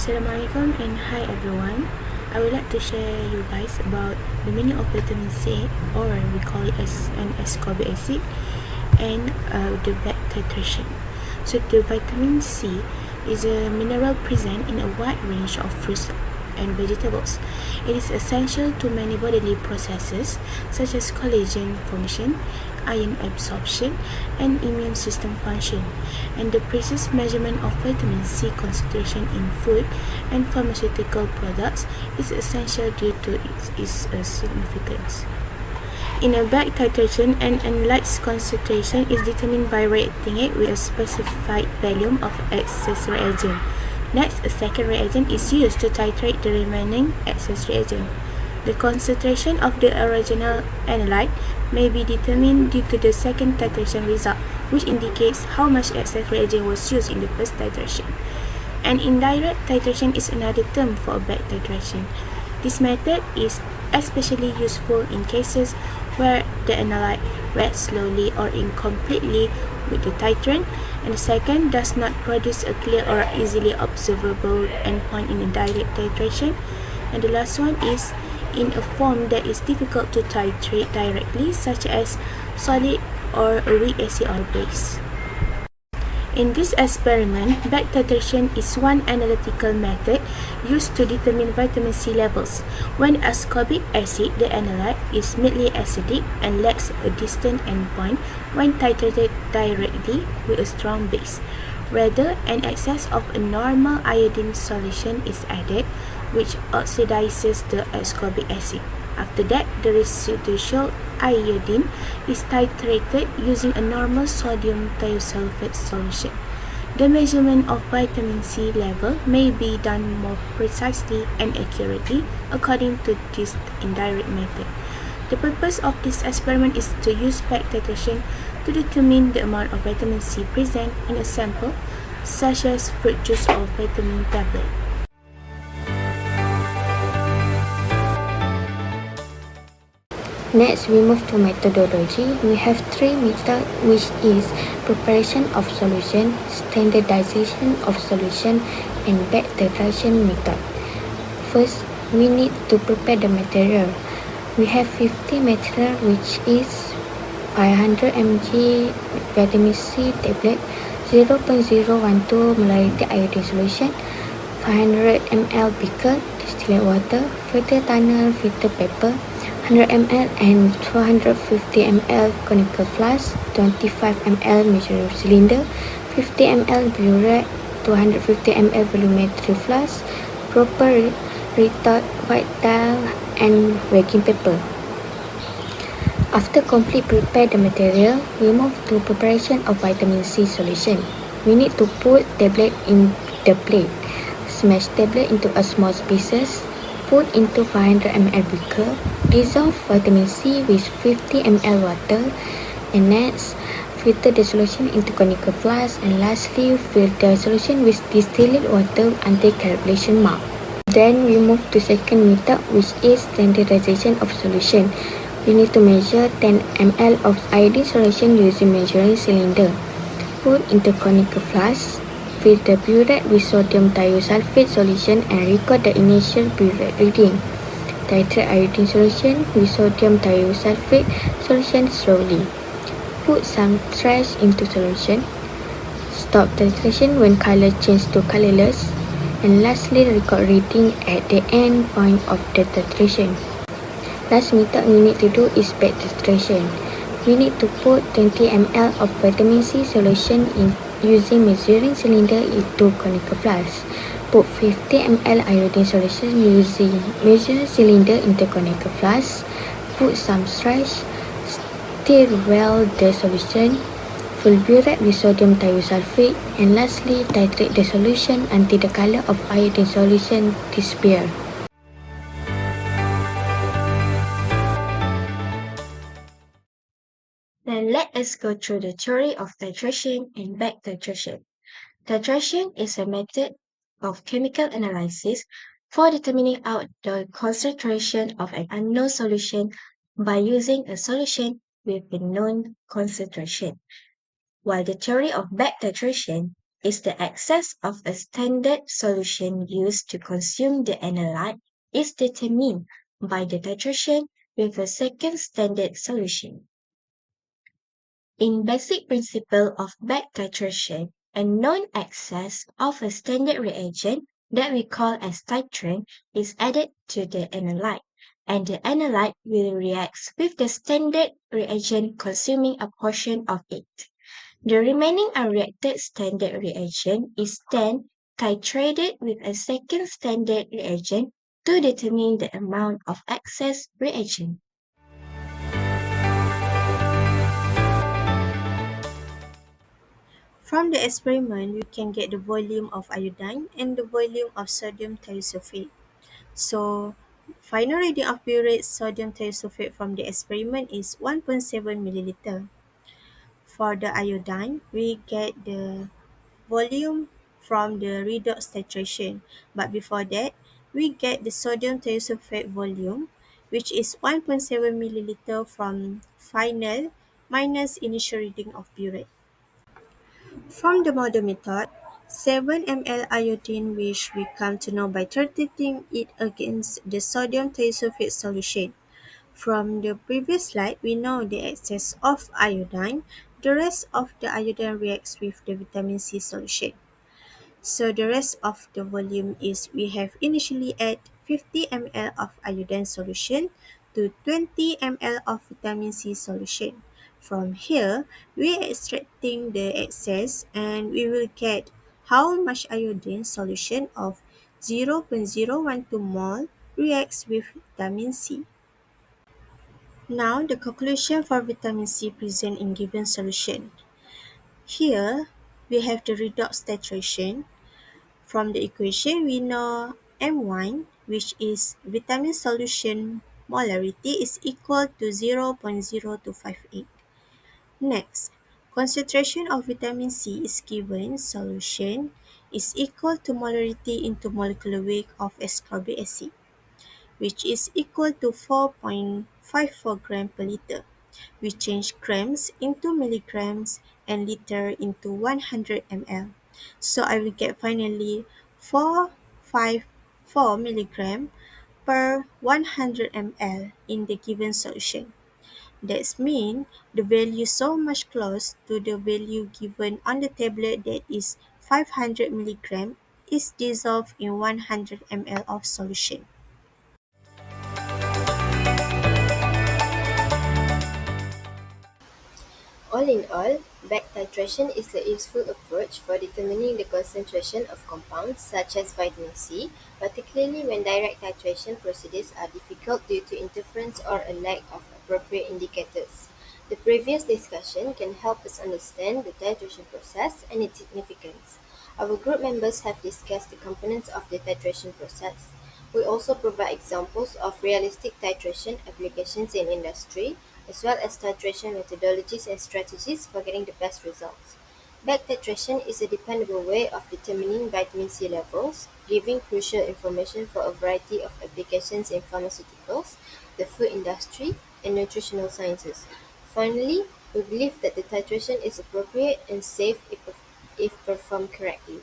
Assalamualaikum and hi everyone. I would like to share you guys about the meaning of vitamin C, or we call it as an ascorbic acid, and the back titration. So the vitamin C is a mineral present in a wide range of fruits and vegetables. It is essential to many bodily processes such as collagen formation, iron absorption, and immune system function. And the precise measurement of vitamin C concentration in food and pharmaceutical products is essential due to its significance. In a back titration, an analyte's concentration is determined by reacting it with a specified volume of excess reagent. Next, a second reagent is used to titrate the remaining excess reagent. The concentration of the original analyte may be determined due to the second titration result, which indicates how much excess reagent was used in the first titration. An indirect titration is another term for a back titration. This method is especially useful in cases where the analyte reacts slowly or incompletely with the titrant, and the second does not produce a clear or easily observable endpoint in a direct titration. And the last one is in a form that is difficult to titrate directly, such as solid or a weak acid or base. In this experiment, back titration is one analytical method used to determine vitamin C levels. When ascorbic acid, the analyte, is mildly acidic and lacks a distant endpoint when titrated directly with a strong base. Rather, an excess of a normal iodine solution is added, which oxidizes the ascorbic acid. After that, the residual iodine is titrated using a normal sodium thiosulfate solution. The measurement of vitamin C level may be done more precisely and accurately according to this indirect method. The purpose of this experiment is to use back titration to determine the amount of vitamin C present in a sample, such as fruit juice or vitamin tablet. Next, we move to methodology. We have three methods, which is preparation of solution, standardization of solution, and back titration method. First, we need to prepare the material. We have 50 material, which is 500 mg vitamin C tablet, 0.012 molarity iodine solution, 500 ml beaker, distilled water, filter tunnel, filter paper, 100 ml and 250 ml conical flask, 25 ml measuring cylinder, 50 ml burette, 250 ml volumetry flask, proper retort, white towel, and baking paper. After complete prepare the material, we move to preparation of vitamin C solution. We need to put tablet in the plate. Smash tablet into a small pieces. Put into 500 ml beaker. Dissolve vitamin C with 50 ml water. And next, filter the solution into conical flask. And lastly, fill the solution with distilled water until calibration mark. Then we move to second method, which is standardization of solution. We need to measure 10 ml of iodine solution using measuring cylinder. Put into conical flask. Fill the burette with sodium thiosulfate solution and record the initial burette reading. Titrate iodine solution with sodium thiosulfate solution slowly. Put some trash into solution. Stop titration when color changes to colorless. And lastly, record reading at the end point of the titration. Last method we need to do is back titration. We need to put 20 ml of vitamin C solution in using measuring cylinder into conical flask. Put 50 ml iodine solution using measuring cylinder into conical flask. Put some trash. Stir well the solution. Fill burette with sodium thiosulfate, and lastly titrate the solution until the color of iodine solution disappears. Then let us go through the theory of titration and back titration. Titration is a method of chemical analysis for determining out the concentration of an unknown solution by using a solution with a known concentration. While the theory of back titration is the excess of a standard solution used to consume the analyte is determined by the titration with a second standard solution. In basic principle of back titration, a known excess of a standard reagent that we call as titrant is added to the analyte, and the analyte will react with the standard reagent consuming a portion of it. The remaining unreacted standard reagent is then titrated with a second standard reagent to determine the amount of excess reagent. From the experiment, we can get the volume of iodine and the volume of sodium thiosulfate. So, final reading of purate sodium thiosulfate from the experiment is 1.7 milliliter. For the iodine, we get the volume from the redox titration, but before that, we get the sodium thiosulfate volume, which is 1.7 milliliter from final minus initial reading of purate. From the model method, 7 ml iodine, which we come to know by titrating it against the sodium thiosulfate solution. From the previous slide, we know the excess of iodine. The rest of the iodine reacts with the vitamin C solution. So the rest of the volume is we have initially add 50 ml of iodine solution to 20 ml of vitamin C solution. From here, we are extracting the excess and we will get how much iodine solution of 0.012 mol reacts with vitamin C. Now the conclusion for vitamin C present in given solution. Here, we have the redox titration. From the equation, we know M1, which is vitamin solution molarity, is equal to 0.0258. Next, concentration of vitamin C is given solution is equal to molarity into molecular weight of ascorbic acid, which is equal to 4.54 gram per liter. We change grams into milligrams and liter into 100 ml. So I will get finally 454 milligram per 100 ml in the given solution. That means the value so much close to the value given on the tablet, that is 500 milligram, is dissolved in 100 ml of solution. All in all, back titration is a useful approach for determining the concentration of compounds such as vitamin C, particularly when direct titration procedures are difficult due to interference or a lack of appropriate indicators. The previous discussion can help us understand the titration process and its significance. Our group members have discussed the components of the titration process. We also provide examples of realistic titration applications in industry, as well as titration methodologies and strategies for getting the best results. Back titration is a dependable way of determining vitamin C levels, giving crucial information for a variety of applications in pharmaceuticals, the food industry, and nutritional sciences. Finally, we believe that the titration is appropriate and safe if performed correctly.